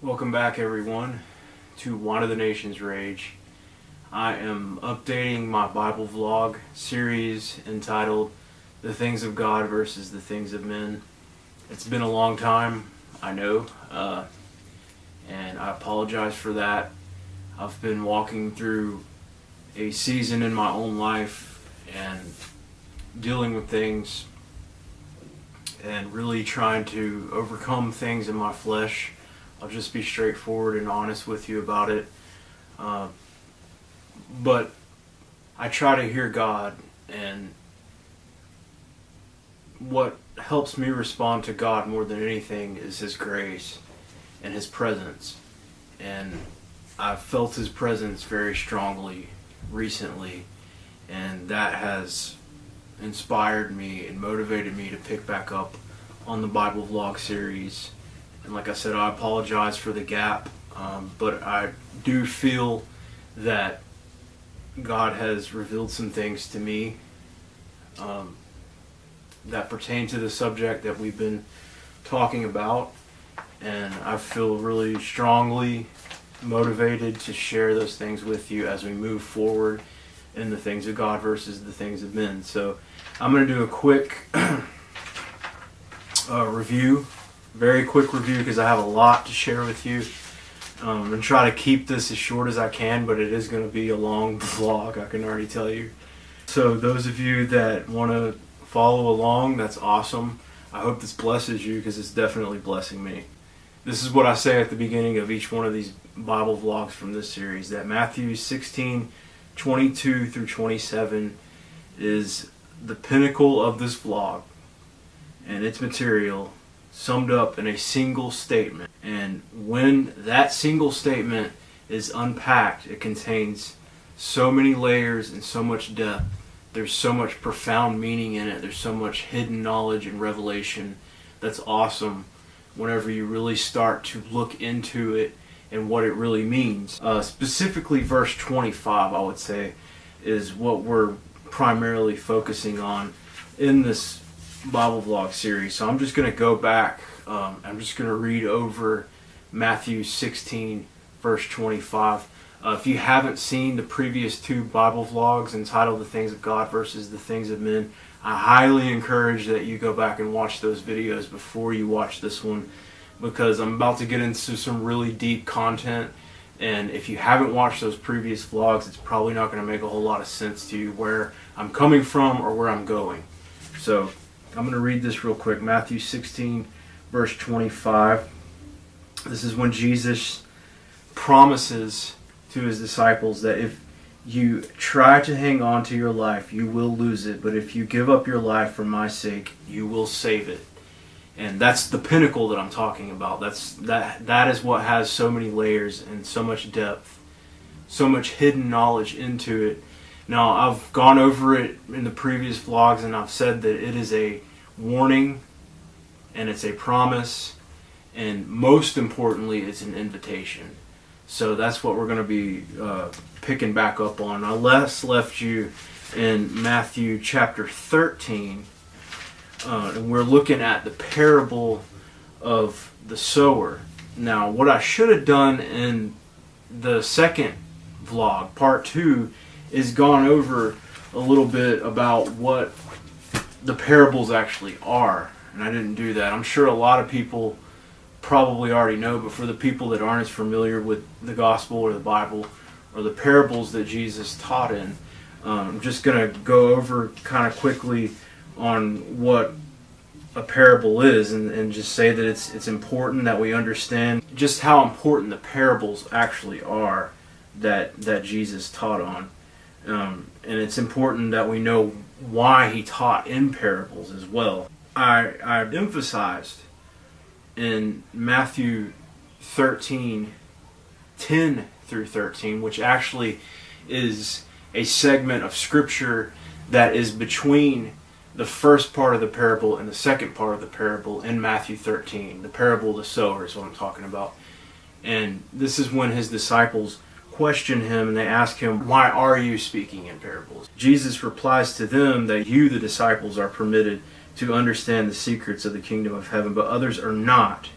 Welcome back, everyone, to Why Do the Nations Rage. I am updating my Bible vlog series entitled The Things of God versus the Things of Men. It's been a long time, I know, and I apologize for that. I've been walking through a season in my own life and dealing with things and really trying to overcome things in my flesh. I'll just be straightforward and honest with you about it. But I try to hear God, and what helps me respond to God more than anything is His grace and His presence. And I've felt His presence very strongly recently, and that has inspired me and motivated me to pick back up on the Bible vlog series. And like I said, I apologize for the gap, but I do feel that God has revealed some things to me that pertain to the subject that we've been talking about, and I feel really strongly motivated to share those things with you as we move forward in the things of God versus the things of men. So I'm going to do a quick review. Very quick review because I have a lot to share with you. I'm going to try to keep this as short as I can, but it is going to be a long vlog, I can already tell you. So those of you that want to follow along, that's awesome. I hope this blesses you because it's definitely blessing me. This is what I say at the beginning of each one of these Bible vlogs from this series, that Matthew 16:22 through 27 is the pinnacle of this vlog and its material, summed up in a single statement. And when that single statement is unpacked, it contains so many layers and so much depth. There's so much profound meaning in it. There's so much hidden knowledge and revelation that's awesome whenever you really start to look into it and what it really means. Specifically verse 25, I would say, is what we're primarily focusing on in this Bible vlog series. So I'm just going to go back. I'm just going to read over Matthew 16 verse 25. If you haven't seen the previous two Bible vlogs entitled The Things of God versus the Things of Men, I highly encourage that you go back and watch those videos before you watch this one, because I'm about to get into some really deep content, and if you haven't watched those previous vlogs, it's probably not going to make a whole lot of sense to you where I'm coming from or where I'm going. So I'm going to read this real quick. Matthew 16 verse 25. This is when Jesus promises to His disciples that if you try to hang on to your life, you will lose it. But if you give up your life for my sake, you will save it. And that's the pinnacle that I'm talking about. That is what has so many layers and so much depth, so much hidden knowledge into it. Now, I've gone over it in the previous vlogs, and I've said that it is a warning, and it's a promise, and most importantly, it's an invitation. So that's what we're going to be picking back up on. I left you in Matthew chapter 13, and we're looking at the parable of the sower. Now, what I should have done in the second vlog, part 2, is gone over a little bit about what the parables actually are, and I didn't do that. I'm sure a lot of people probably already know, but for the people that aren't as familiar with the gospel or the Bible or the parables that Jesus taught in, I'm just going to go over kind of quickly on what a parable is, and just say that it's important that we understand just how important the parables actually are that Jesus taught on. And it's important that we know why He taught in parables as well. I emphasized in Matthew 13, 10 through 13, which actually is a segment of Scripture that is between the first part of the parable and the second part of the parable in Matthew 13. The parable of the sower is what I'm talking about. And this is when His disciples question Him, and they ask Him, "Why are you speaking in parables?" Jesus replies to them that you, the disciples, are permitted to understand the secrets of the kingdom of heaven, but others are not.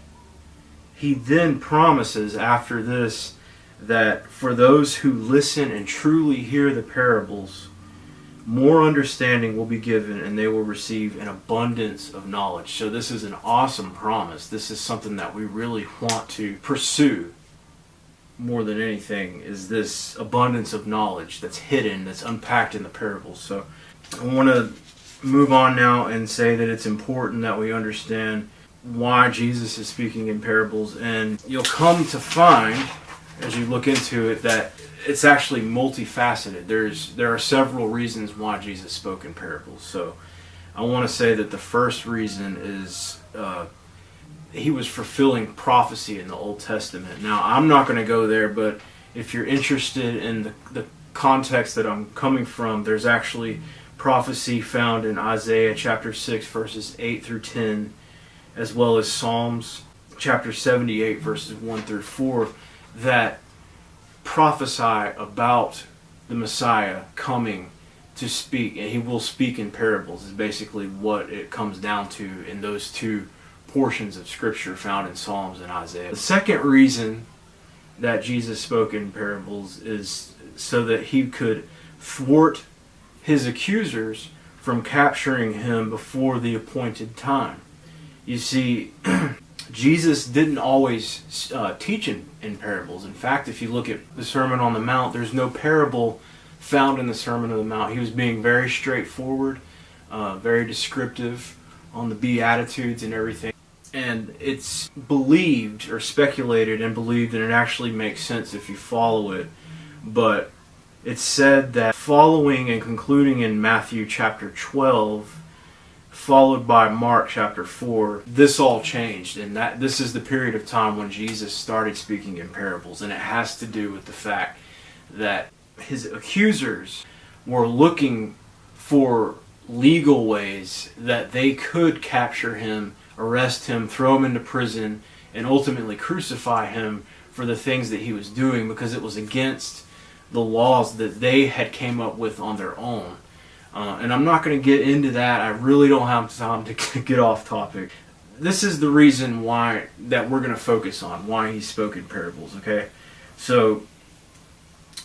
he then promises after this that for those who listen and truly hear the parables, more understanding will be given and they will receive an abundance of knowledge. So this is an awesome promise. This is something that we really want to pursue more than anything, is this abundance of knowledge that's hidden, that's unpacked in the parables. So I want to move on now and say that it's important that we understand why Jesus is speaking in parables. And you'll come to find, as you look into it, that it's actually multifaceted. There are several reasons why Jesus spoke in parables. So I want to say that the first reason is he was fulfilling prophecy in the Old Testament. Now, I'm not going to go there, but if you're interested in the context that I'm coming from, there's actually prophecy found in Isaiah chapter 6, verses 8 through 10, as well as Psalms chapter 78, verses 1 through 4, that prophesy about the Messiah coming to speak, and he will speak in parables, is basically what it comes down to in those two portions of Scripture found in Psalms and Isaiah. The second reason that Jesus spoke in parables is so that he could thwart his accusers from capturing him before the appointed time. You see, Jesus didn't always teach in parables. In fact, if you look at the Sermon on the Mount, there's no parable found in the Sermon on the Mount. He was being very straightforward, very descriptive on the Beatitudes and everything. And it's believed or speculated and believed, and it actually makes sense if you follow it. But it's said that following and concluding in Matthew chapter 12, followed by Mark chapter 4, this all changed, and that this is the period of time when Jesus started speaking in parables. And it has to do with the fact that his accusers were looking for legal ways that they could capture him, arrest him, throw him into prison, and ultimately crucify him for the things that he was doing, because it was against the laws that they had came up with on their own. And I'm not going to get into that. I really don't have time to get off topic. This is the reason why that we're going to focus on, why he spoke in parables, okay? So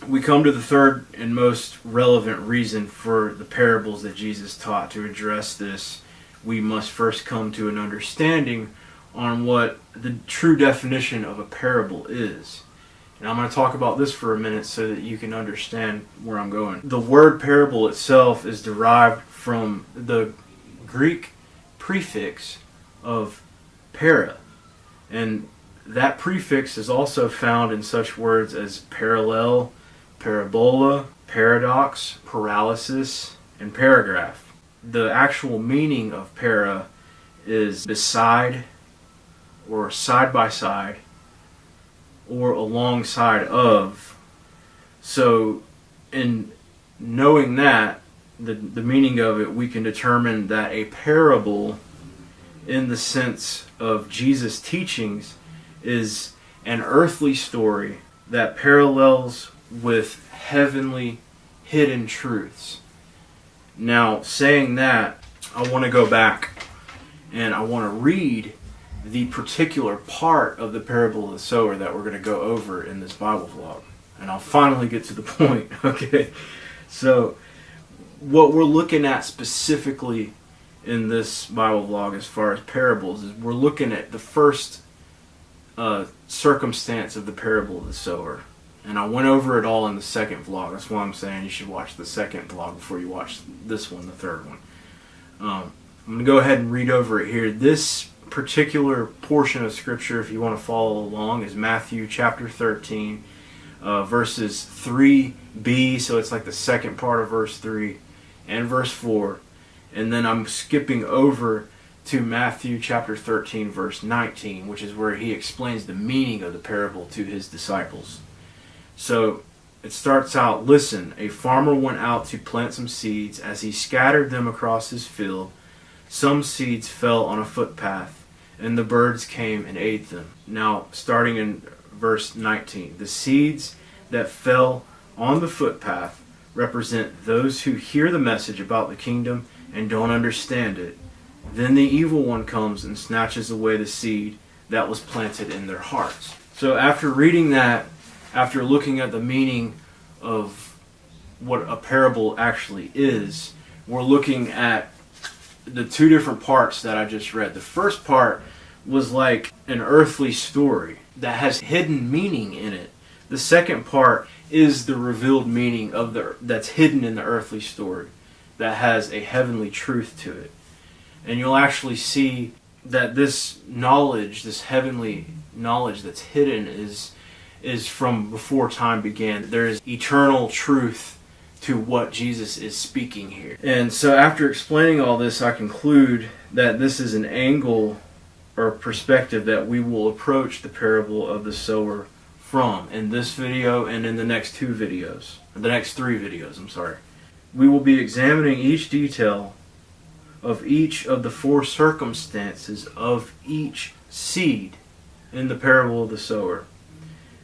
we come to the third and most relevant reason for the parables that Jesus taught. To address this, we must first come to an understanding on what the true definition of a parable is. And I'm going to talk about this for a minute so that you can understand where I'm going. The word parable itself is derived from the Greek prefix of para. And that prefix is also found in such words as parallel, parabola, paradox, paralysis, and paragraph. The actual meaning of para is beside or side by side or alongside of. So in knowing that, the meaning of it, we can determine that a parable in the sense of Jesus' teachings is an earthly story that parallels with heavenly hidden truths. Now, saying that, I want to go back and I want to read the particular part of the parable of the sower that we're going to go over in this Bible vlog. And I'll finally get to the point, okay? So, what we're looking at specifically in this Bible vlog as far as parables is we're looking at the first circumstance of the parable of the sower. And I went over it all in the second vlog. That's why I'm saying you should watch the second vlog before you watch this one, the third one. I'm going to go ahead and read over it here. This particular portion of Scripture, if you want to follow along, is Matthew chapter 13, verses 3b, so it's like the second part of verse 3, and verse 4. And then I'm skipping over to Matthew chapter 13, verse 19, which is where he explains the meaning of the parable to his disciples. So it starts out, "Listen, a farmer went out to plant some seeds. As he scattered them across his field, some seeds fell on a footpath, and the birds came and ate them." Now, starting in verse 19, "The seeds that fell on the footpath represent those who hear the message about the kingdom and don't understand it. Then the evil one comes and snatches away the seed that was planted in their hearts. So after reading that, after looking at the meaning of what a parable actually is, we're looking at the two different parts that I just read. The first part was like an earthly story that has hidden meaning in it. The second part is the revealed meaning of that's hidden in the earthly story that has a heavenly truth to it. And you'll actually see that this knowledge, this heavenly knowledge that's hidden is from before time began. There is eternal truth to what Jesus is speaking here. And so after explaining all this, I conclude that this is an angle or perspective that we will approach the parable of the sower from in this video and in the next three videos, I'm sorry. We will be examining each detail of each of the four circumstances of each seed in the parable of the sower.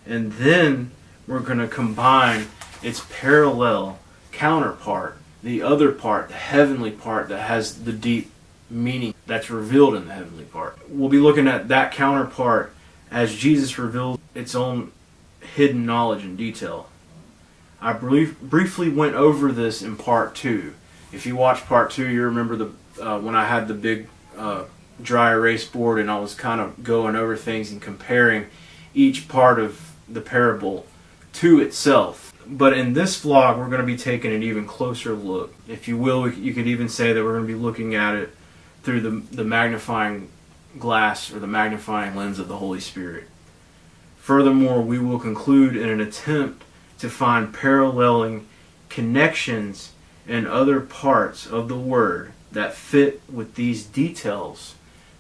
And then we're going to combine its parallel counterpart, the other part, the heavenly part that has the deep meaning that's revealed in the heavenly part. We'll be looking at that counterpart as Jesus revealed its own hidden knowledge in detail. I briefly went over this in part 2. If you watch part 2, you remember when I had the big dry erase board and I was kind of going over things and comparing each part of the parable to itself. But in this vlog, we're going to be taking an even closer look. If you will, you could even say that we're going to be looking at it through the magnifying glass or the magnifying lens of the Holy Spirit. Furthermore, we will conclude in an attempt to find paralleling connections in other parts of the Word that fit with these details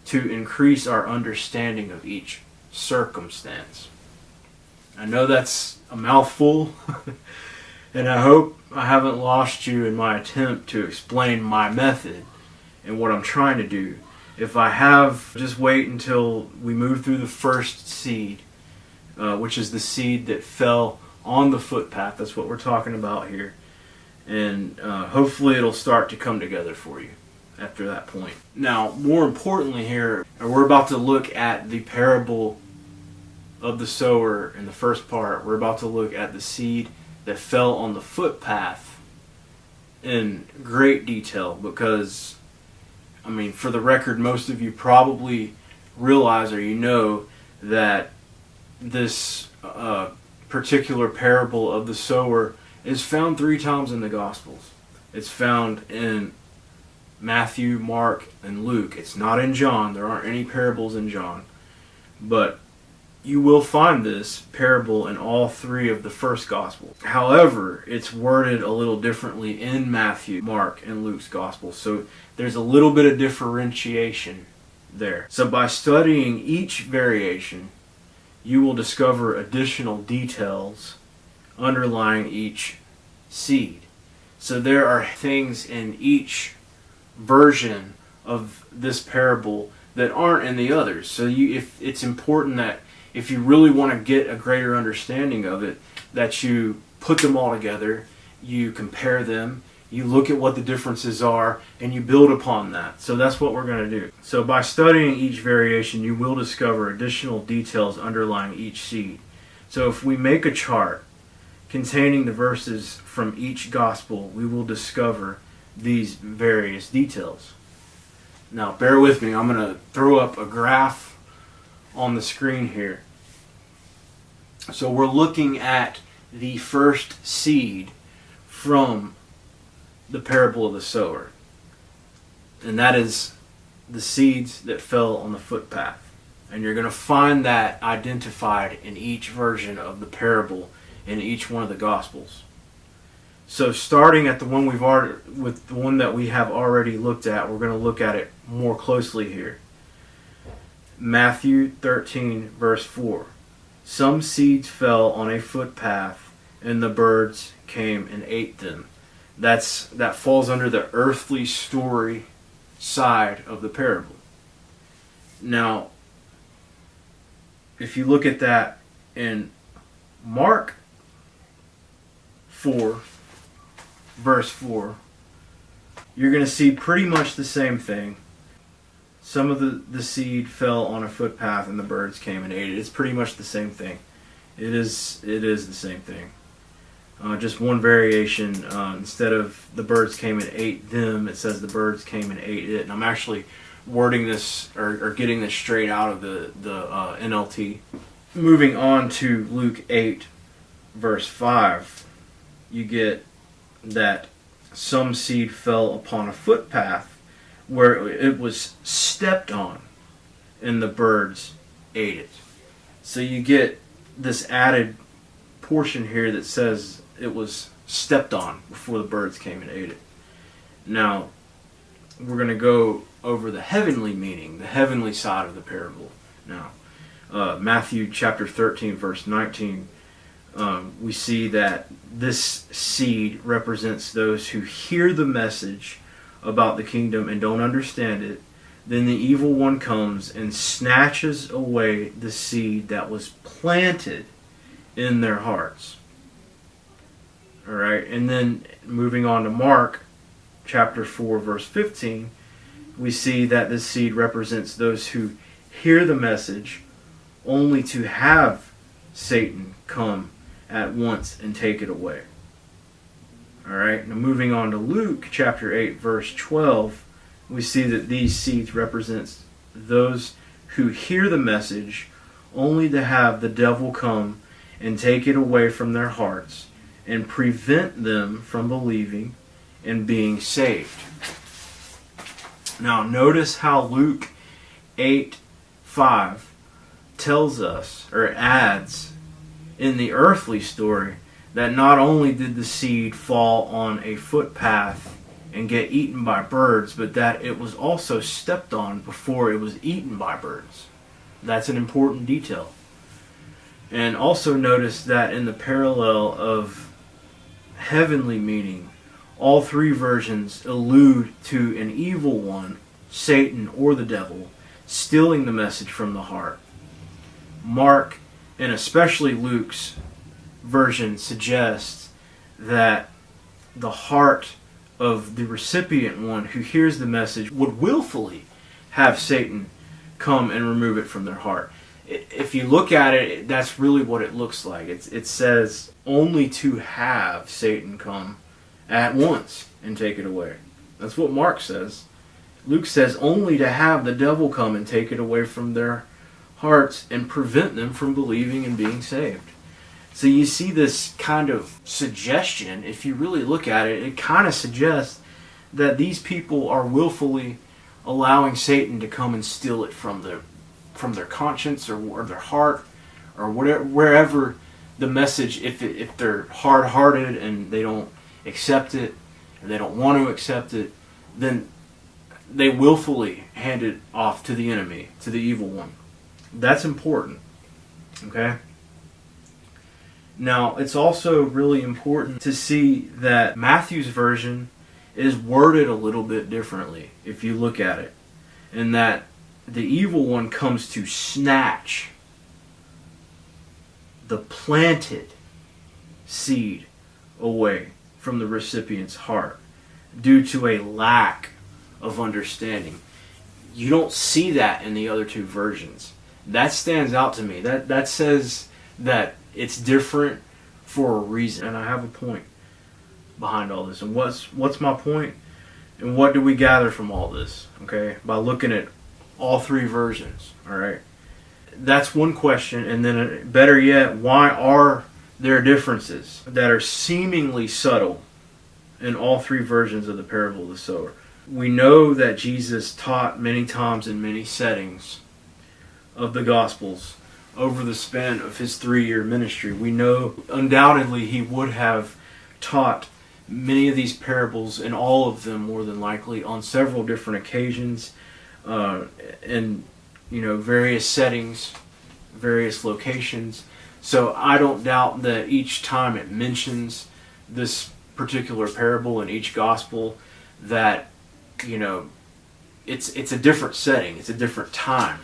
to increase our understanding of each circumstance. I know that's a mouthful, and I hope I haven't lost you in my attempt to explain my method and what I'm trying to do. If I have, just wait until we move through the first seed, which is the seed that fell on the footpath. That's what we're talking about here. And hopefully it'll start to come together for you after that point. Now, more importantly here, we're about to look at the parable of the sower in the first part. We're about to look at the seed that fell on the footpath in great detail because, I mean, for the record, most of you probably realize or you know that this particular parable of the sower is found 3 times in the Gospels. It's found in Matthew, Mark, and Luke. It's not in John. There aren't any parables in John. But you will find this parable in all 3 of the first Gospels. However, it's worded a little differently in Matthew, Mark, and Luke's Gospels. So there's a little bit of differentiation there. So by studying each variation, you will discover additional details underlying each seed. So there are things in each version of this parable that aren't in the others. So if it's important that if you really want to get a greater understanding of it, that you put them all together, you compare them, you look at what the differences are, and you build upon that. So that's what we're going to do. So by studying each variation, you will discover additional details underlying each seed. So if we make a chart containing the verses from each gospel, we will discover these various details. Now, bear with me. I'm going to throw up a graph on the screen here. So we're looking at the first seed from the parable of the sower. And that is the seeds that fell on the footpath. And you're going to find that identified in each version of the parable in each one of the Gospels. So starting at the one with the one that we have already looked at, we're going to look at it more closely here. Matthew 13, verse 4. Some seeds fell on a footpath, and the birds came and ate them. That falls under the earthly story side of the parable. Now, if you look at that in Mark 4, verse 4, you're going to see pretty much the same thing. some of the seed fell on a footpath and the birds came and ate it. It's pretty much the same thing. It is the same thing. Just one variation. Instead of the birds came and ate them, it says the birds came and ate it. And I'm actually wording this or getting this straight out of the NLT. Moving on to Luke 8, verse 5, you get that some seed fell upon a footpath where it was stepped on and the birds ate it. So you get this added portion here that says it was stepped on before the birds came and ate it. Now, we're going to go over the heavenly meaning, the heavenly side of the parable now. Matthew chapter 13, verse 19, we see that this seed represents those who hear the message about the kingdom and don't understand it. Then the evil one comes and snatches away the seed that was planted in their hearts. All right, and then moving on to Mark chapter 4, verse 15, we see that this seed represents those who hear the message only to have Satan come at once and take it away. All right, now moving on to Luke chapter 8, verse 12, we see that these seeds represents those who hear the message only to have the devil come and take it away from their hearts and prevent them from believing and being saved. Now notice how Luke 8:5 tells us, or adds, in the earthly story, that not only did the seed fall on a footpath and get eaten by birds, but that it was also stepped on before it was eaten by birds. That's an important detail. And also notice that in the parallel of heavenly meaning, all three versions allude to an evil one, Satan or the devil, stealing the message from the heart. Mark, and especially Luke's version, suggests that the heart of the recipient one who hears the message would willfully have Satan come and remove it from their heart. If you look at it, that's really what it looks like. It says only to have Satan come at once and take it away. That's what Mark says. Luke says only to have the devil come and take it away from their hearts and prevent them from believing and being saved. So you see this kind of suggestion. If you really look at it, it kind of suggests that these people are willfully allowing Satan to come and steal it from their conscience or their heart or whatever, wherever the message, if they're hard-hearted and they don't accept it or they don't want to accept it, then they willfully hand it off to the enemy, to the evil one. That's important. Okay? Now, it's also really important to see that Matthew's version is worded a little bit differently if you look at it. And that the evil one comes to snatch the planted seed away from the recipient's heart due to a lack of understanding. You don't see that in the other two versions. That stands out to me. That says that it's different for a reason. And I have a point behind all this. And what's my point? And what do we gather from all this? Okay, by looking at all three versions. All right, that's one question. And then, better yet, why are there differences that are seemingly subtle in all three versions of the parable of the sower? We know that Jesus taught many times in many settings of the Gospels over the span of his 3-year ministry. We know undoubtedly he would have taught many of these parables, and all of them more than likely, on several different occasions, in various settings, various locations. So I don't doubt that each time it mentions this particular parable in each gospel, that it's a different setting, it's a different time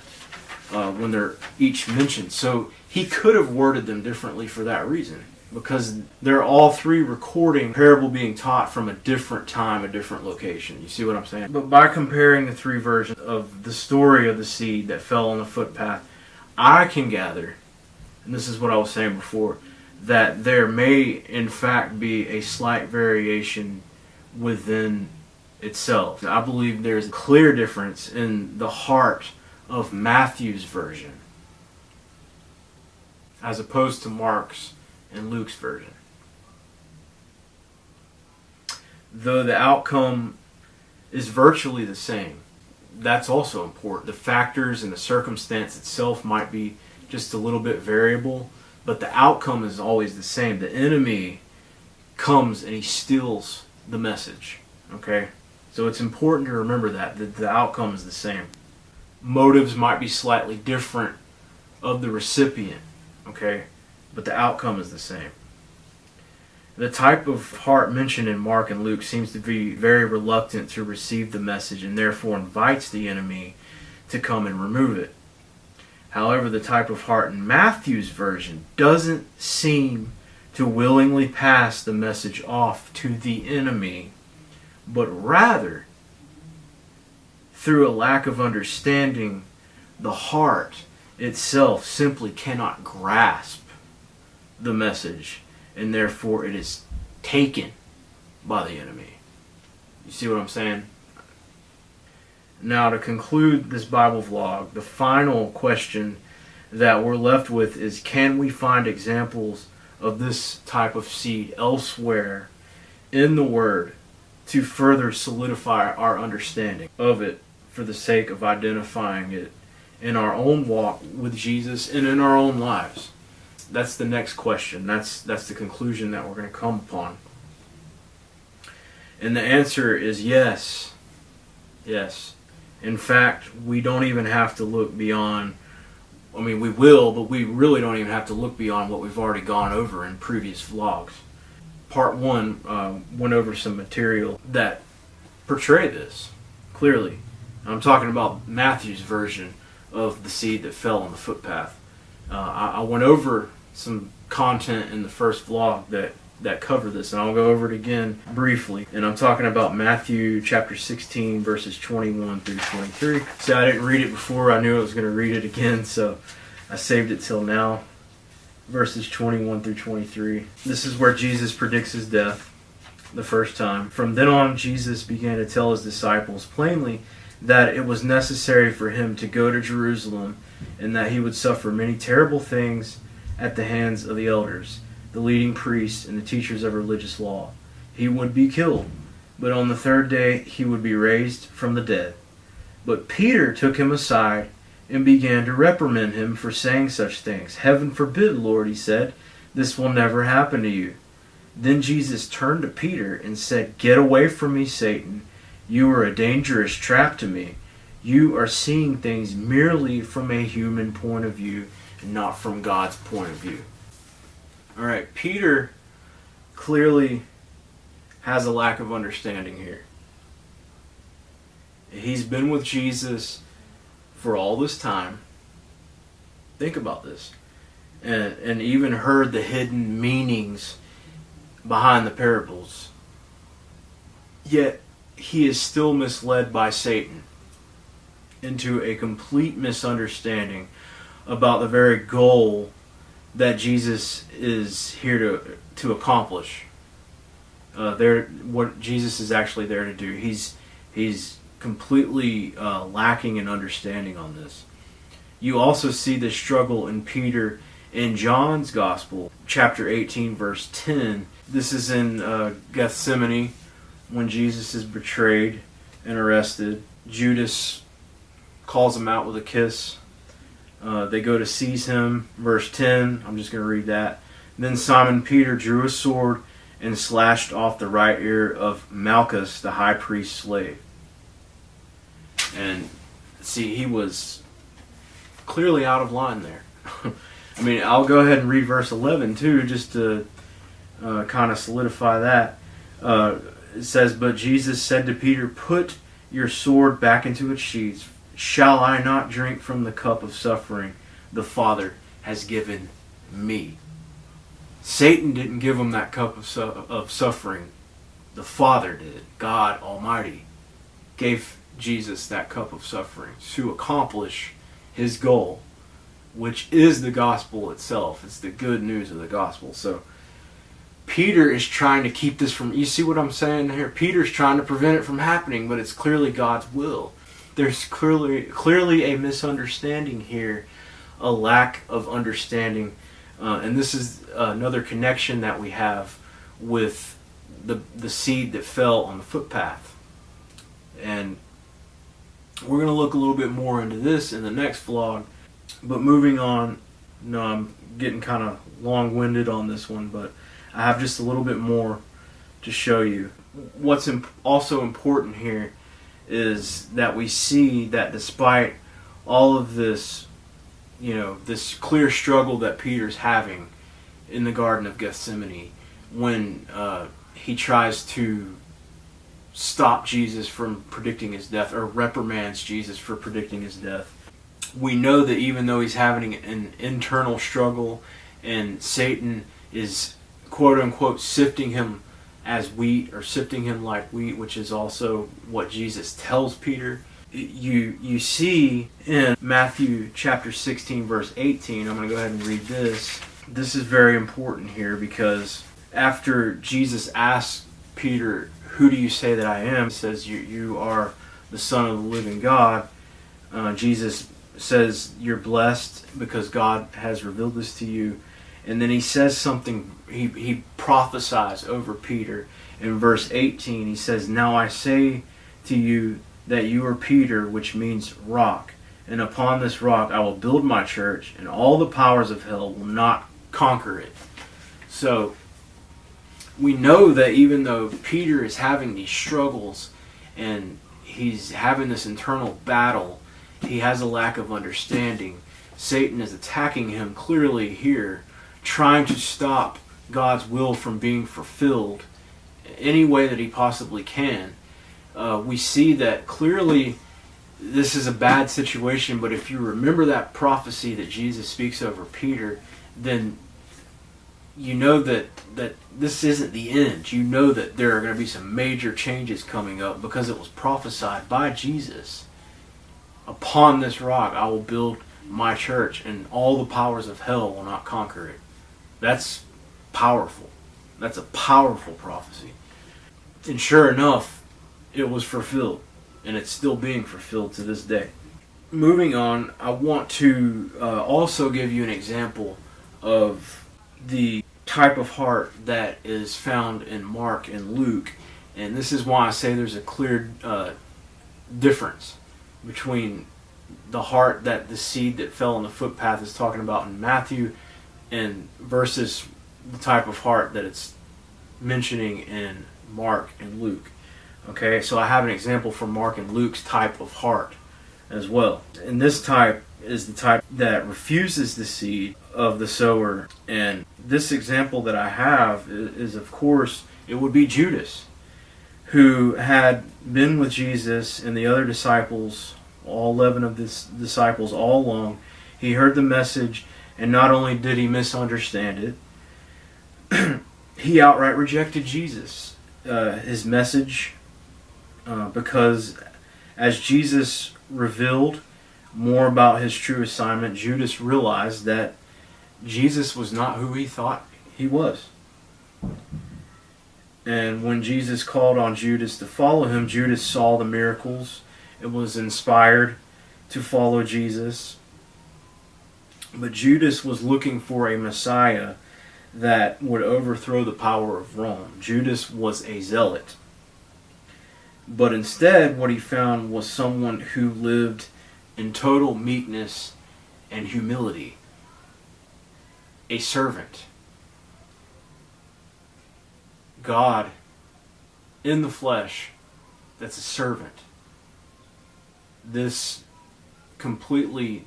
when they're each mentioned. So he could have worded them differently for that reason. because they're all three recording parable being taught from a different time, a different location. You see what I'm saying? But by comparing the three versions of the story of the seed that fell on the footpath, I can gather, and this is what I was saying before, that there may in fact be a slight variation within itself. I believe there's a clear difference in the heart of Matthew's version as opposed to Mark's and Luke's version. Though the outcome is virtually the same, that's also important. The factors and the circumstance itself might be just a little bit variable, but the outcome is always the same. The enemy comes and he steals the message. Okay? So it's important to remember that the outcome is the same. Motives might be slightly different of the recipient. Okay? But the outcome is the same. The type of heart mentioned in Mark and Luke seems to be very reluctant to receive the message and therefore invites the enemy to come and remove it. However, the type of heart in Matthew's version doesn't seem to willingly pass the message off to the enemy, but rather, through a lack of understanding, the heart itself simply cannot grasp the message, and therefore it is taken by the enemy. You see what I'm saying? Now, to conclude this Bible vlog, the final question that we're left with is, can we find examples of this type of seed elsewhere in the Word to further solidify our understanding of it for the sake of identifying it in our own walk with Jesus and in our own lives? That's the next question. That's the conclusion that we're going to come upon. And the answer is yes. Yes. In fact, we don't even have to look beyond, I mean, we will, but we really don't even have to look beyond what we've already gone over in previous vlogs. Part 1 went over some material that portray this clearly. I'm talking about Matthew's version of the seed that fell on the footpath. I went over some content in the first vlog that cover this, and I'll go over it again briefly. And I'm talking about Matthew chapter 16 verses 21 through 23. So I didn't read it before. I knew I was going to read it again, so I saved it till now. Verses 21 through 23. This is where Jesus predicts his death the first time. From then on, Jesus began to tell his disciples plainly that it was necessary for him to go to Jerusalem and that he would suffer many terrible things at the hands of the elders, the leading priests, and the teachers of religious law. He would be killed, but on the third day he would be raised from the dead. But Peter took him aside and began to reprimand him for saying such things. "Heaven forbid, Lord," he said, "this will never happen to you." Then Jesus turned to Peter and said, "Get away from me, Satan. You are a dangerous trap to me. You are seeing things merely from a human point of view and not from God's point of view." Alright, Peter clearly has a lack of understanding here. He's been with Jesus for all this time. Think about this. And even heard the hidden meanings behind the parables. Yet, he is still misled by Satan into a complete misunderstanding about the very goal that Jesus is here to accomplish. What Jesus is actually there to do. He's completely lacking in understanding on this. You also see this struggle in Peter in John's Gospel, chapter 18, verse 10. This is in Gethsemane when Jesus is betrayed and arrested. Judas calls him out with a kiss. They go to seize him. Verse 10, I'm just going to read that. Then Simon Peter drew a sword and slashed off the right ear of Malchus, the high priest's slave. And see, he was clearly out of line there. I mean, I'll go ahead and read verse 11 too, just to kind of solidify that. It says, "But Jesus said to Peter, 'Put your sword back into its sheath. Shall I not drink from the cup of suffering the Father has given me?'" Satan didn't give him that cup of suffering. The Father did. God Almighty gave Jesus that cup of suffering to accomplish his goal, which is the gospel itself. It's the good news of the gospel. So Peter is trying to keep this from, you see what I'm saying here? Peter's trying to prevent it from happening, but it's clearly God's will. There's clearly a misunderstanding here, a lack of understanding, and this is another connection that we have with the seed that fell on the footpath. And we're going to look a little bit more into this in the next vlog. But moving on, no, I'm getting kind of long-winded on this one, but I have just a little bit more to show you. What's also important here is that we see that despite all of this, this clear struggle that Peter's having in the Garden of Gethsemane, when he tries to stop Jesus from predicting his death, or reprimands Jesus for predicting his death, we know that even though he's having an internal struggle and Satan is quote-unquote sifting him as wheat, or sifting him like wheat, which is also what Jesus tells Peter, you see in Matthew chapter 16 verse 18, I'm going to go ahead and read this. This is very important here, because after Jesus asks Peter, "Who do you say that I am?" He says, you are the Son of the living God. Jesus says, "You're blessed because God has revealed this to you." And then he says something, he prophesies over Peter. In verse 18, he says, "Now I say to you that you are Peter," which means rock. "And upon this rock I will build my church, and all the powers of hell will not conquer it." So we know that even though Peter is having these struggles and he's having this internal battle, he has a lack of understanding. Satan is attacking him clearly here, trying to stop God's will from being fulfilled any way that he possibly can. We see that clearly this is a bad situation, but if you remember that prophecy that Jesus speaks over Peter, then you know that this isn't the end. You know that there are going to be some major changes coming up, because it was prophesied by Jesus. "Upon this rock I will build my church, and all the powers of hell will not conquer it." That's powerful. That's a powerful prophecy. And sure enough, it was fulfilled, and it's still being fulfilled to this day. Moving on, I want to also give you an example of the type of heart that is found in Mark and Luke. And this is why I say there's a clear difference between the heart that the seed that fell on the footpath is talking about in Matthew, and versus the type of heart that it's mentioning in Mark and Luke. Okay, so I have an example from Mark and Luke's type of heart as well. And this type is the type that refuses the seed of the sower. And this example that I have is, of course, it would be Judas, who had been with Jesus and the other disciples, all 11 of the disciples all along. He heard the message, and not only did he misunderstand it, he outright rejected Jesus, his message, because as Jesus revealed more about his true assignment, Judas realized that Jesus was not who he thought he was. And when Jesus called on Judas to follow him, Judas saw the miracles and was inspired to follow Jesus. But Judas was looking for a Messiah that would overthrow the power of Rome. Judas was a zealot. But instead, what he found was someone who lived in total meekness and humility. A servant. God in the flesh, that's a servant. This completely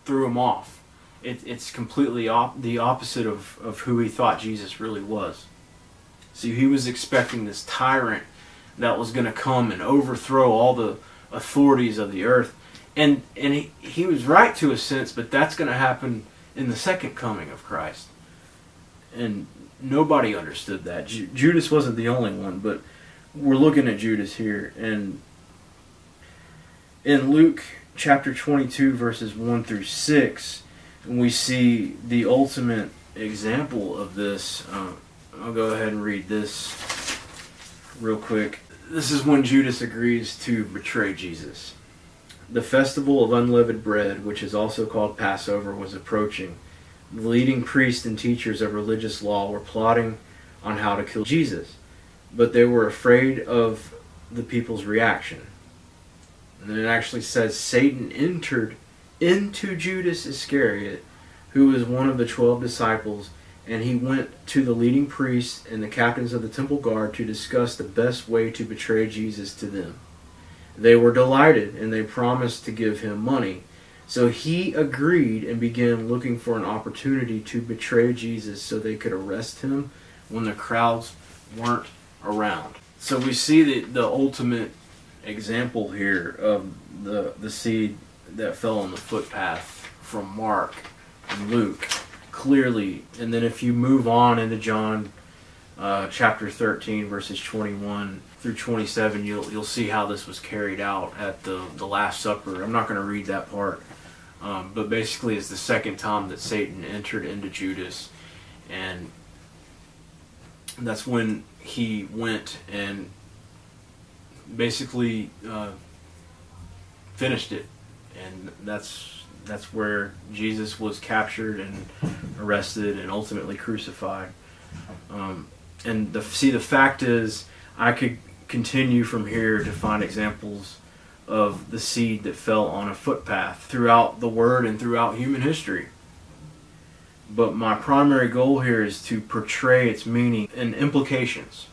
threw him off. It's completely the opposite of who he thought Jesus really was. See, he was expecting this tyrant that was going to come and overthrow all the authorities of the earth. And he was right to a sense, but that's going to happen in the second coming of Christ. And nobody understood that. Judas wasn't the only one, but we're looking at Judas here. And in Luke chapter 22, verses 1 through 6, we see the ultimate example of this. I'll go ahead and read this real quick. This is when Judas agrees to betray Jesus. The festival of unleavened bread, which is also called Passover, was approaching. The leading priests and teachers of religious law were plotting on how to kill Jesus, but they were afraid of the people's reaction. And then it actually says Satan entered into Judas Iscariot, who was one of the 12 disciples, and he went to the leading priests and the captains of the temple guard to discuss the best way to betray Jesus to them. They were delighted, and they promised to give him money. So he agreed and began looking for an opportunity to betray Jesus so they could arrest him when the crowds weren't around. So we see the ultimate example here of the seed that fell on the footpath from Mark and Luke clearly. And then if you move on into John chapter 13 verses 21 through 27, you'll see how this was carried out at the Last Supper. I'm not going to read that part, but basically it's the second time that Satan entered into Judas, and that's when he went and basically finished it, and that's where Jesus was captured and arrested and ultimately crucified. And the fact is, I could continue from here to find examples of the seed that fell on a footpath throughout the Word and throughout human history. But my primary goal here is to portray its meaning and implications.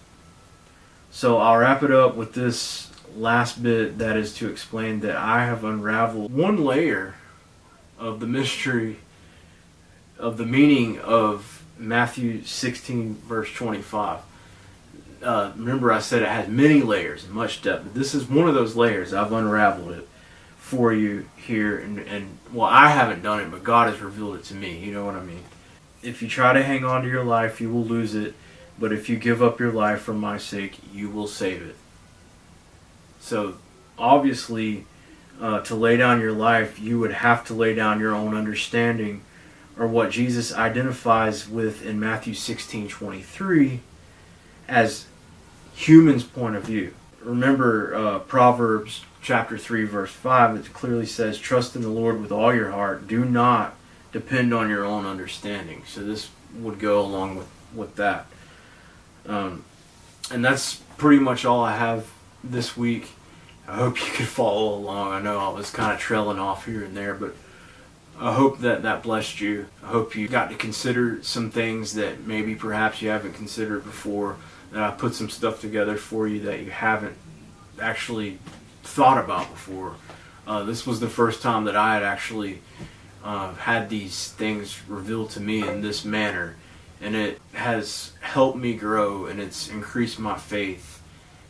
So I'll wrap it up with this last bit, that is to explain that I have unraveled one layer of the mystery of the meaning of Matthew 16 verse 25. Remember I said it has many layers and much depth. But this is one of those layers. I've unraveled it for you here, and well, I haven't done it, but God has revealed it to me. You know what I mean? If you try to hang on to your life, you will lose it. But if you give up your life for my sake, you will save it. So obviously, to lay down your life, you would have to lay down your own understanding, or what Jesus identifies with in Matthew 16:23 as humans' point of view. Remember Proverbs chapter 3 verse 5, it clearly says, trust in the Lord with all your heart. Do not depend on your own understanding. So this would go along with that. And that's pretty much all I have this week. I hope you could follow along. I know I was kind of trailing off here and there, but I hope that blessed you. I hope you got to consider some things that maybe perhaps you haven't considered before, that I put some stuff together for you that you haven't actually thought about before. This was the first time that I had actually had these things revealed to me in this manner, and it has helped me grow, and it's increased my faith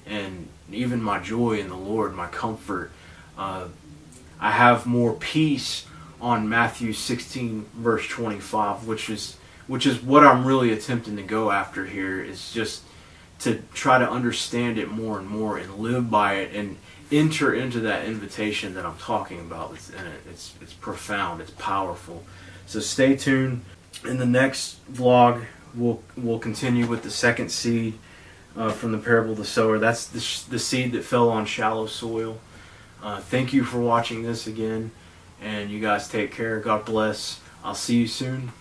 and even my joy in the Lord, my comfort. I have more peace on Matthew 16 verse 25, which is what I'm really attempting to go after here, is just to try to understand it more and more and live by it and enter into that invitation that I'm talking about. It's profound, it's powerful. So stay tuned. In the next vlog, we'll continue with the second seed from the parable of the sower. That's the seed that fell on shallow soil. Thank you for watching this again, and you guys take care. God bless. I'll see you soon.